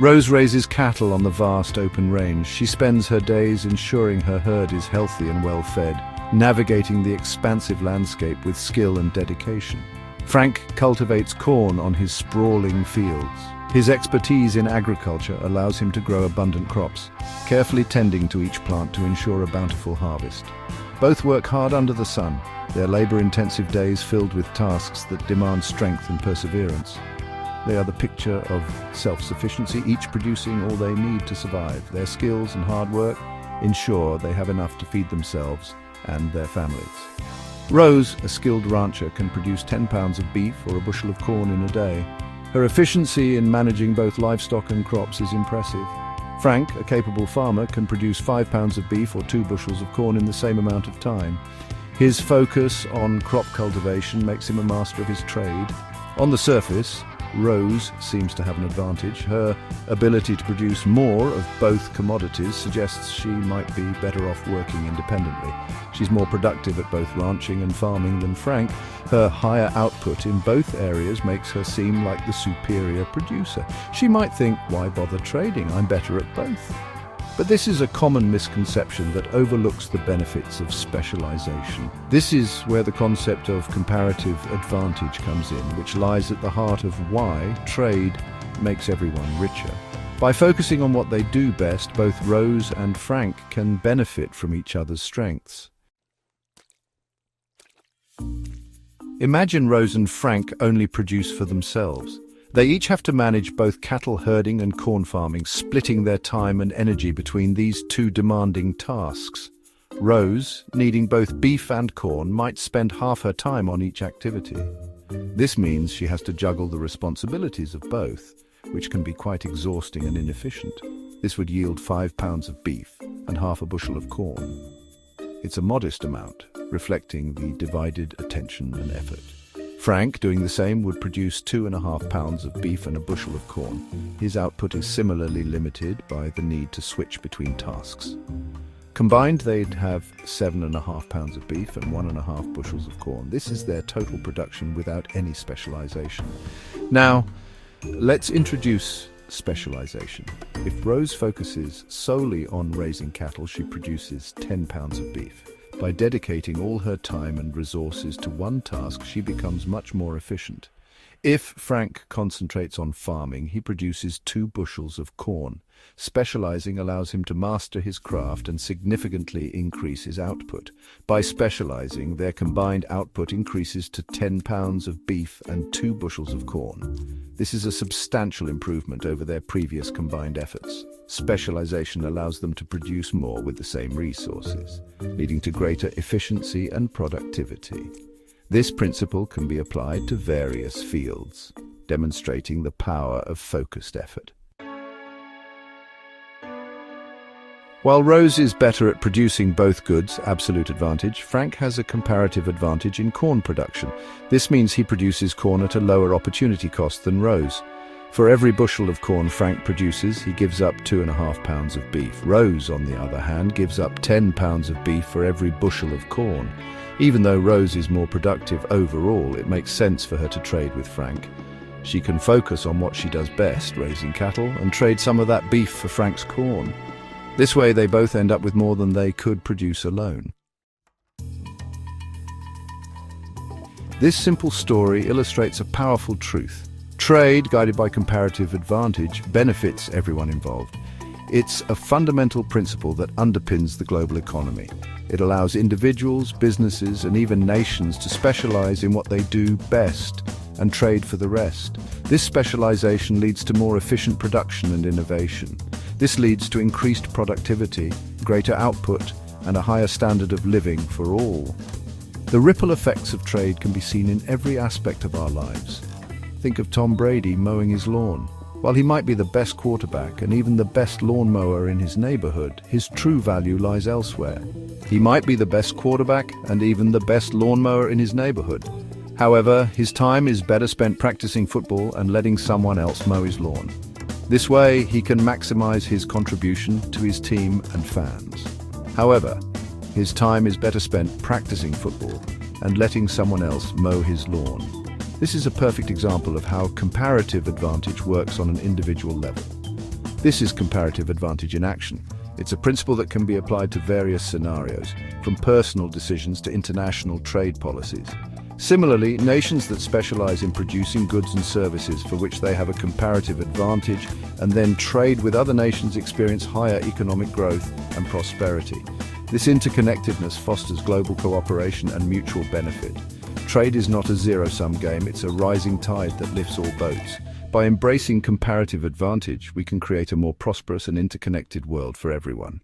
Rose raises cattle on the vast open range. She spends her days ensuring her herd is healthy and well fed, navigating the expansive landscape with skill and dedication. Frank cultivates corn on his sprawling fields. His expertise in agriculture allows him to grow abundant crops, carefully tending to each plant to ensure a bountiful harvest. Both work hard under the sun, their labor-intensive days filled with tasks that demand strength and perseverance. They are the picture of self-sufficiency, each producing all they need to survive. Their skills and hard work ensure they have enough to feed themselves and their families. Rose, a skilled rancher, can produce 10 pounds of beef or a bushel of corn in a day. Her efficiency in managing both livestock and crops is impressive. Frank, a capable farmer, can produce 5 pounds of beef or 2 bushels of corn in the same amount of time. His focus on crop cultivation makes him a master of his trade. On the surface, Rose seems to have an advantage. Her ability to produce more of both commodities suggests she might be better off working independently. She's more productive at both ranching and farming than Frank. Her higher output in both areas makes her seem like the superior producer. She might think, why bother trading? I'm better at both. But this is a common misconception that overlooks the benefits of specialization. This is where the concept of comparative advantage comes in, which lies at the heart of why trade makes everyone richer. By focusing on what they do best, both Rose and Frank can benefit from each other's strengths. Imagine Rose and Frank only produce for themselves. They each have to manage both cattle herding and corn farming, splitting their time and energy between these two demanding tasks. Rose, needing both beef and corn, might spend half her time on each activity. This means she has to juggle the responsibilities of both, which can be quite exhausting and inefficient. This would yield 5 pounds of beef and half a bushel of corn. It's a modest amount, reflecting the divided attention and effort. Frank, doing the same, would produce 2.5 pounds of beef and a bushel of corn. His output is similarly limited by the need to switch between tasks. Combined, they'd have 7.5 pounds of beef and 1.5 bushels of corn. This is their total production without any specialization. Now, let's introduce specialization. If Rose focuses solely on raising cattle, she produces 10 pounds of beef. By dedicating all her time and resources to one task, she becomes much more efficient. If Frank concentrates on farming, he produces 2 bushels of corn. Specializing allows him to master his craft and significantly increase his output. By specializing, their combined output increases to 10 pounds of beef and 2 bushels of corn. This is a substantial improvement over their previous combined efforts. Specialization allows them to produce more with the same resources, leading to greater efficiency and productivity. This principle can be applied to various fields, demonstrating the power of focused effort. While Rose is better at producing both goods, absolute advantage, Frank has a comparative advantage in corn production. This means he produces corn at a lower opportunity cost than Rose. For every bushel of corn Frank produces, he gives up 2.5 pounds of beef. Rose, on the other hand, gives up 10 pounds of beef for every bushel of corn. Even though Rose is more productive overall, it makes sense for her to trade with Frank. She can focus on what she does best, raising cattle, and trade some of that beef for Frank's corn. This way they both end up with more than they could produce alone. This simple story illustrates a powerful truth. Trade, guided by comparative advantage, benefits everyone involved. It's a fundamental principle that underpins the global economy. It allows individuals, businesses, and even nations to specialize in what they do best and trade for the rest. This specialization leads to more efficient production and innovation. This leads to increased productivity, greater output, and a higher standard of living for all. The ripple effects of trade can be seen in every aspect of our lives. Think of Tom Brady mowing his lawn. While he might be the best quarterback and even the best lawnmower in his neighborhood, his true value lies elsewhere. He might be the best quarterback and even the best lawnmower in his neighborhood. However, his time is better spent practicing football and letting someone else mow his lawn. This way, he can maximize his contribution to his team and fans. However, his time is better spent practicing football and letting someone else mow his lawn. This is a perfect example of how comparative advantage works on an individual level. This is comparative advantage in action. It's a principle that can be applied to various scenarios, from personal decisions to international trade policies. Similarly, nations that specialize in producing goods and services for which they have a comparative advantage and then trade with other nations experience higher economic growth and prosperity. This interconnectedness fosters global cooperation and mutual benefit. Trade is not a zero-sum game, it's a rising tide that lifts all boats. By embracing comparative advantage, we can create a more prosperous and interconnected world for everyone.